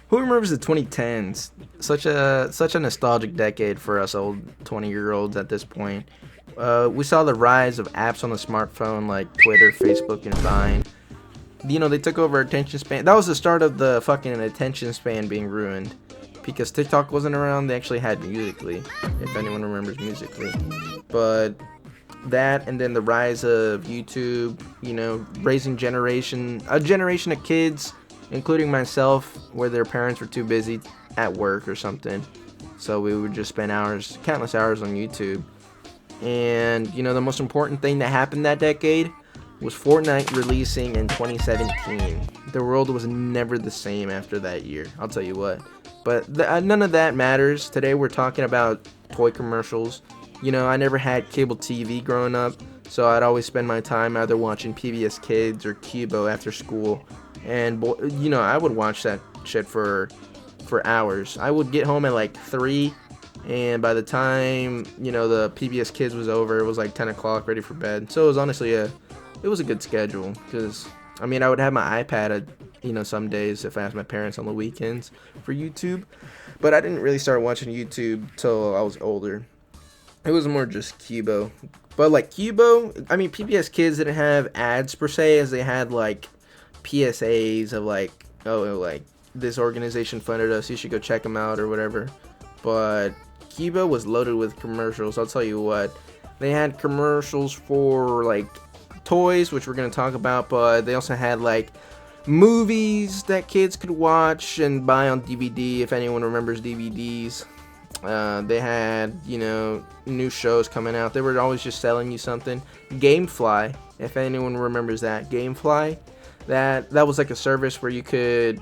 Who remembers the 2010s? Such a nostalgic decade for us old 20-year-olds at this point. We saw the rise of apps on the smartphone like Twitter, Facebook, and Vine. They took over our attention span. That was the start of the fucking attention span being ruined. Because TikTok wasn't around, they actually had Musically, if anyone remembers Musically. But that, and then the rise of YouTube, raising a generation of kids, including myself, where their parents were too busy at work or something. So we would just spend countless hours on YouTube. And, the most important thing that happened that decade was Fortnite releasing in 2017. The world was never the same after that year, I'll tell you what. But none of that matters. Today we're talking about toy commercials. I never had cable TV growing up, so I'd always spend my time either watching PBS Kids or Cubo after school. And, I would watch that shit for hours. I would get home at like 3, and by the time, the PBS Kids was over, it was like 10 o'clock, ready for bed. So it was honestly it was a good schedule, because, I would have my iPad some days if I asked my parents on the weekends for YouTube. But I didn't really start watching YouTube till I was older. It was more just Cubo. But like Cubo, PBS Kids didn't have ads per se, as they had like PSAs of like, oh, like this organization funded us, you should go check them out or whatever. But Cubo was loaded with commercials. I'll tell you what. They had commercials for like toys, which we're going to talk about, but they also had like movies that kids could watch and buy on DVD, if anyone remembers DVDs. They had, new shows coming out. They were always just selling you something. Gamefly, if anyone remembers that. Gamefly, that was like a service where you could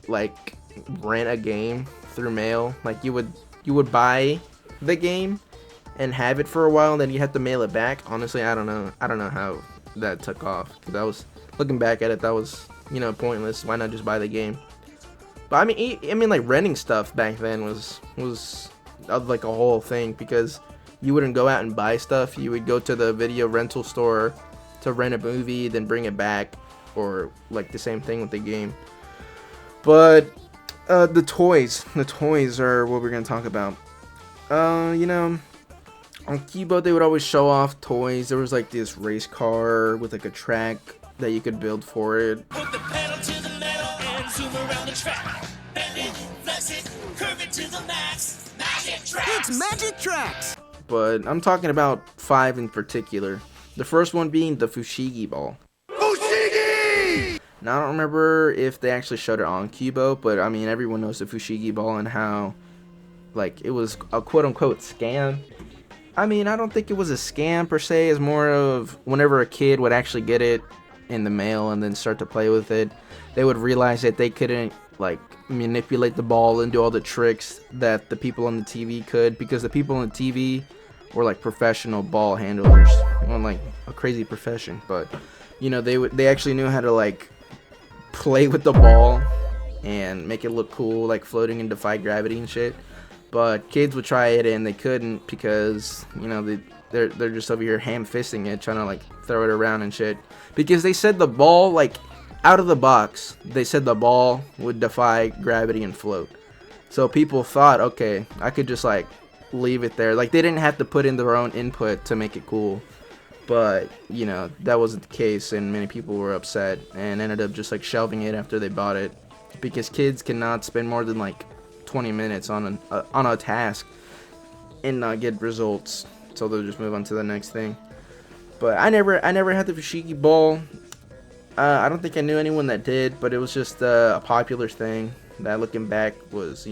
like rent a game through mail. Like you would buy the game and have it for a while, and then you have to mail it back. Honestly, I don't know how that took off. Cause I was looking back at it, that was pointless. Why not just buy the game? But like renting stuff back then was like a whole thing, because you wouldn't go out and buy stuff. You would go to the video rental store to rent a movie, then bring it back, or like the same thing with the game. But the toys are what we're gonna talk about. On Cubo they would always show off toys. There was like this race car with like a track that you could build for it. Put the pedal to the metal and zoom around the track. Bend it, flex it, curve it to the max. Magic Tracks! It's Magic Tracks! But I'm talking about 5 in particular. The first one being the Fushigi Ball. Fushigi! Now I don't remember if they actually showed it on Cubo, but everyone knows the Fushigi Ball and how like it was a quote-unquote scam. I don't think it was a scam per se. It's more of whenever a kid would actually get it in the mail and then start to play with it, they would realize that they couldn't like manipulate the ball and do all the tricks that the people on the TV could, because the people on the TV were like professional ball handlers. Well, like a crazy profession, but they actually knew how to like play with the ball and make it look cool, like floating and defy gravity and shit. But kids would try it and they couldn't, because they're just over here ham-fisting it, trying to like throw it around and shit. Because they said the ball, like out of the box, they said the ball would defy gravity and float. So people thought, okay, I could just like leave it there. Like they didn't have to put in their own input to make it cool. But that wasn't the case, and many people were upset and ended up just like shelving it after they bought it, because kids cannot spend more than like 20 minutes on a task and not get results, so they'll just move on to the next thing. But I never had the Fushigi Ball. I don't think I knew anyone that did, but it was just a popular thing that, looking back, was I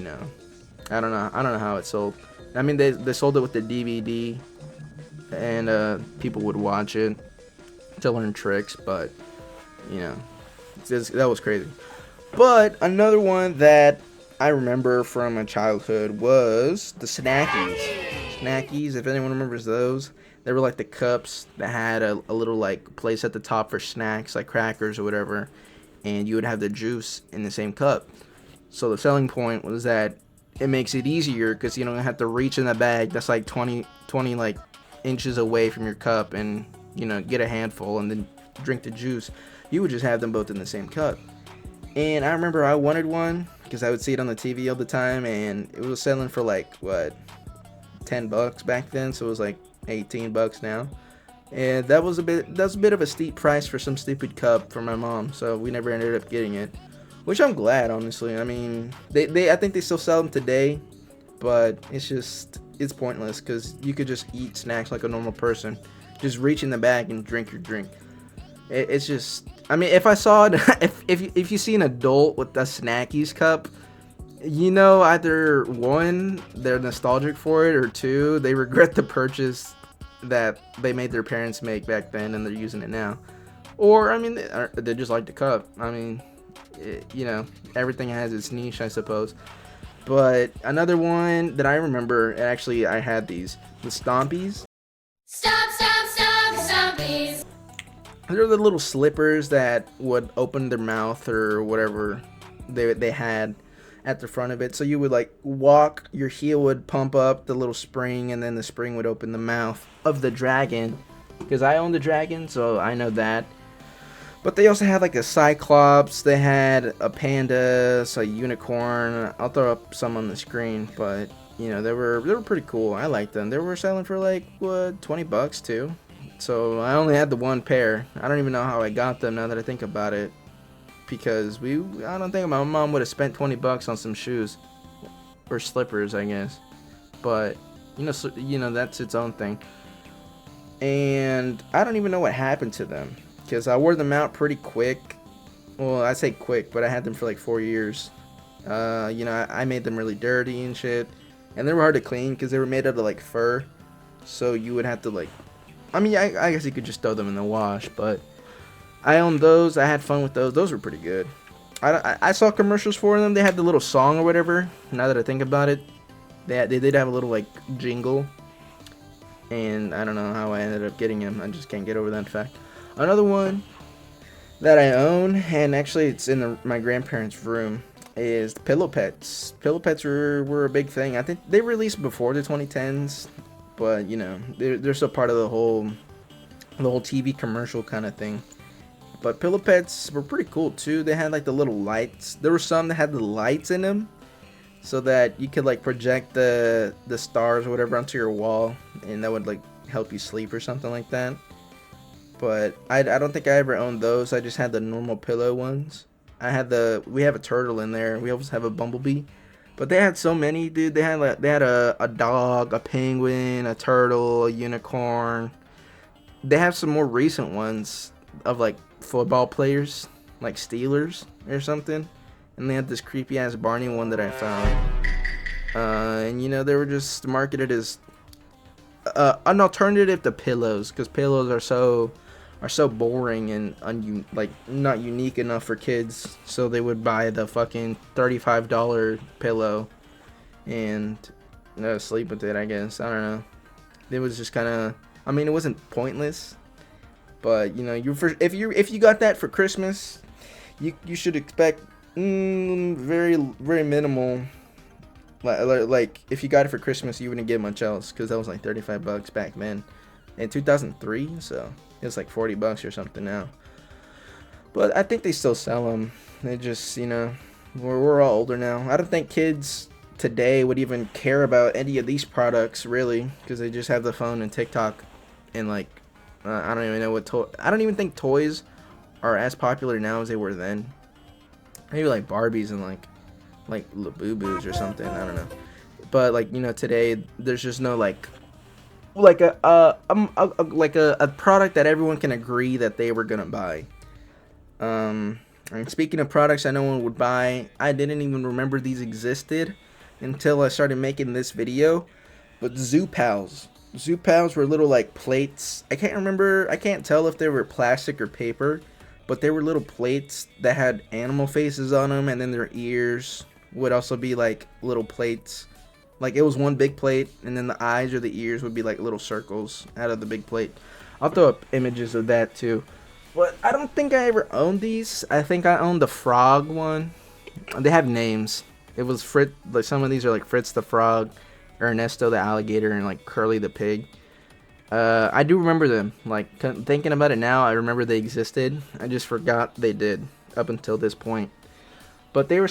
don't know how it sold. They sold it with the DVD, and people would watch it to learn tricks, but that was crazy. But another one that I remember from my childhood was the Snackies. Snackies, if anyone remembers those, they were like the cups that had a little like place at the top for snacks, like crackers or whatever, and you would have the juice in the same cup. So the selling point was that it makes it easier, because you don't have to reach in the bag that's like 20 like inches away from your cup and get a handful and then drink the juice. You would just have them both in the same cup. And I remember I wanted one because I would see it on the TV all the time, and it was selling for like what, $10 back then, so it was like $18 now. And that was a bit of a steep price for some stupid cup for my mom, so we never ended up getting it. Which I'm glad, honestly. I mean, I think they still sell them today, but it's pointless because you could just eat snacks like a normal person. Just reach in the bag and drink your drink. It's just, I mean, if I saw it, if you see an adult with a Snackies cup, you know, either one, they're nostalgic for it, or two, they regret the purchase that they made their parents make back then and they're using it now. Or, I mean, they just like the cup. I mean, you know, everything has its niche, I suppose. But another one that I remember, actually, I had these, the Stompies. Stompies. They're the little slippers that would open their mouth or whatever they had at the front of it. So you would like walk, your heel would pump up the little spring, and then the spring would open the mouth of the dragon. Because I own the dragon, so I know that. But they also had like a Cyclops, they had a panda, a unicorn. I'll throw up some on the screen, but you know, they were pretty cool. I liked them. They were selling for like what, $20 too. So I only had the one pair. I don't even know how I got them now that I think about it, because I don't think my mom would have spent $20 on some shoes or slippers, I guess. But you know that's its own thing. And I don't even know what happened to them, because I wore them out pretty quick. Well, I say quick, but I had them for like 4 years. You know, I made them really dirty and shit, and they were hard to clean because they were made out of like fur. So you would have to like, I mean, I guess you could just throw them in the wash, but I owned those. I had fun with those. Those were pretty good. I saw commercials for them. They had the little song or whatever. Now that I think about it, they did have a little like jingle, and I don't know how I ended up getting them. I just can't get over that fact. Another one that I own, and actually it's in my grandparents' room, is Pillow Pets. Pillow Pets were a big thing. I think they released before the 2010s, but you know, they're still part of the whole TV commercial kind of thing. But Pillow Pets were pretty cool too. They had like the little lights. There were some that had the lights in them, so that you could like project the stars or whatever onto your wall, and that would like help you sleep or something like that. But I don't think I ever owned those. I just had the normal pillow ones. We have a turtle in there. We also have a bumblebee. But they had so many, dude. They had a dog, a penguin, a turtle, a unicorn. They have some more recent ones of like football players, like Steelers or something. And they had this creepy ass Barney one that I found. And you know, they were just marketed as an alternative to pillows, because pillows are so boring and like not unique enough for kids. So they would buy the fucking $35 pillow and sleep with it, I guess. I don't know. It was just kind of, I mean, it wasn't pointless, but you know, if you got that for Christmas, you should expect very very minimal. Like if you got it for Christmas, you wouldn't get much else, because that was like $35 back then in 2003. So it's like $40 or something now. But I think they still sell them. They just, you know, we're all older now. I don't think kids today would even care about any of these products really, because they just have the phone and TikTok, and like I don't even know what I don't even think toys are as popular now as they were then. Maybe like Barbies and like Labubu's or something. I don't know. But like, you know, today there's just no like a product that everyone can agree that they were gonna buy. And speaking of products that no one would buy, I didn't even remember these existed until I started making this video. But Zoo Pals were little like plates. I can't tell if they were plastic or paper, but they were little plates that had animal faces on them, and then their ears would also be like little plates. Like it was one big plate, and then the eyes or the ears would be like little circles out of the big plate. I'll throw up images of that too. But I don't think I ever owned these. I think I owned the frog one. They have names. It was Fritz. Like some of these are like Fritz the frog, Ernesto the alligator, and like Curly the pig. I do remember them. Like thinking about it now, I remember they existed. I just forgot they did up until this point. But they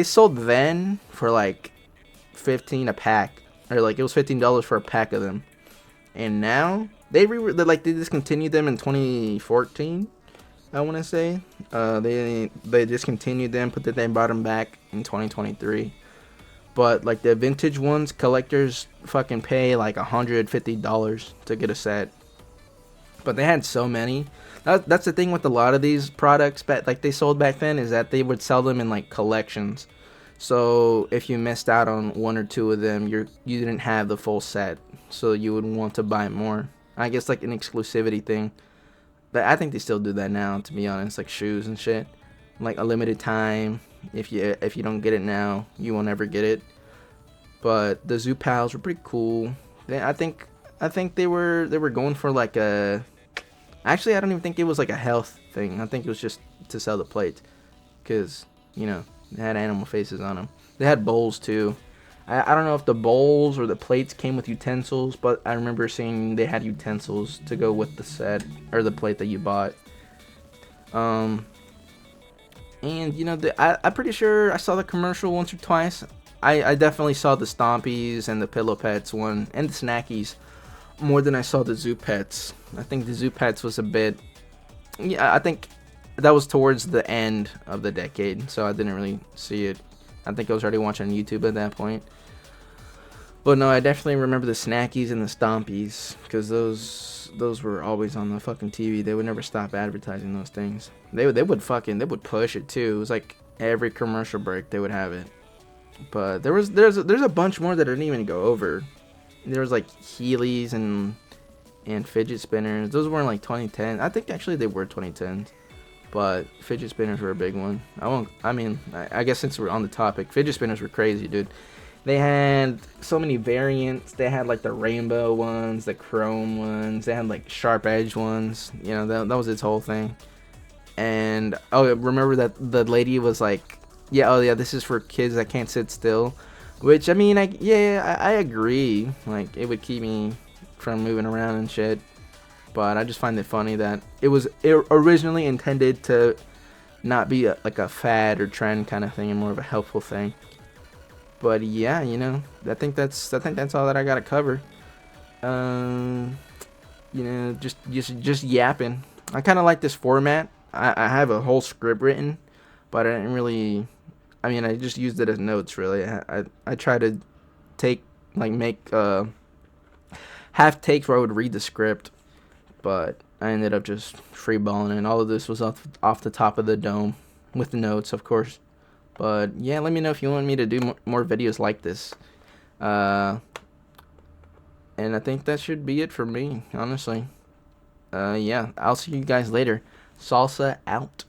sold then for like 15 a pack, or like it was $15 for a pack of them. And now they discontinued them in 2014. I want to say they discontinued them, but then they brought them back in 2023. But like the vintage ones, collectors fucking pay like $150 to get a set. But they had so many. That's the thing with a lot of these products like they sold back then, is that they would sell them in like collections. So if you missed out on one or two of them, you didn't have the full set, so you would want to buy more. I guess like an exclusivity thing. But I think they still do that now, to be honest, like shoes and shit. Like a limited time. If you don't get it now, you will never get it. But the Zoo Pals were pretty cool. I think they were going for like a. Actually, I don't even think it was like a health thing. I think it was just to sell the plates, cause they had animal faces on them. They had bowls too. I don't know if the bowls or the plates came with utensils, but I remember seeing they had utensils to go with the set or the plate that you bought. And I'm pretty sure I saw the commercial once or twice. I definitely saw the Stompies and the Pillow Pets one and the Snackies more than I saw the Zoo Pets. I think the Zoo Pets was a bit. Yeah, I think that was towards the end of the decade, so I didn't really see it. I think I was already watching YouTube at that point. But no, I definitely remember the Snackies and the Stompies, because those were always on the fucking TV. They would never stop advertising those things. They would push it too. It was like every commercial break they would have it. But there's a bunch more that I didn't even go over. There was like Heelys and fidget spinners. Those weren't like 2010. I think actually they were 2010s. But fidget spinners were a big one. I guess since we're on the topic, fidget spinners were crazy, dude. They had so many variants. They had like the rainbow ones, the chrome ones. They had like sharp edge ones. That was its whole thing. And remember that the lady was like, yeah, this is for kids that can't sit still. Which I agree. Like it would keep me from moving around and shit. But I just find it funny that it was originally intended to not be like a fad or trend kind of thing, and more of a helpful thing. But yeah, I think that's all that I gotta cover. Just yapping. I kind of like this format. I have a whole script written, but I didn't really. I just used it as notes really. I try to make half takes where I would read the script, but I ended up just freeballing it. And all of this was off the top of the dome with the notes, of course. But yeah, let me know if you want me to do more videos like this. And I think that should be it for me, honestly. Yeah, I'll see you guys later. Salsa out.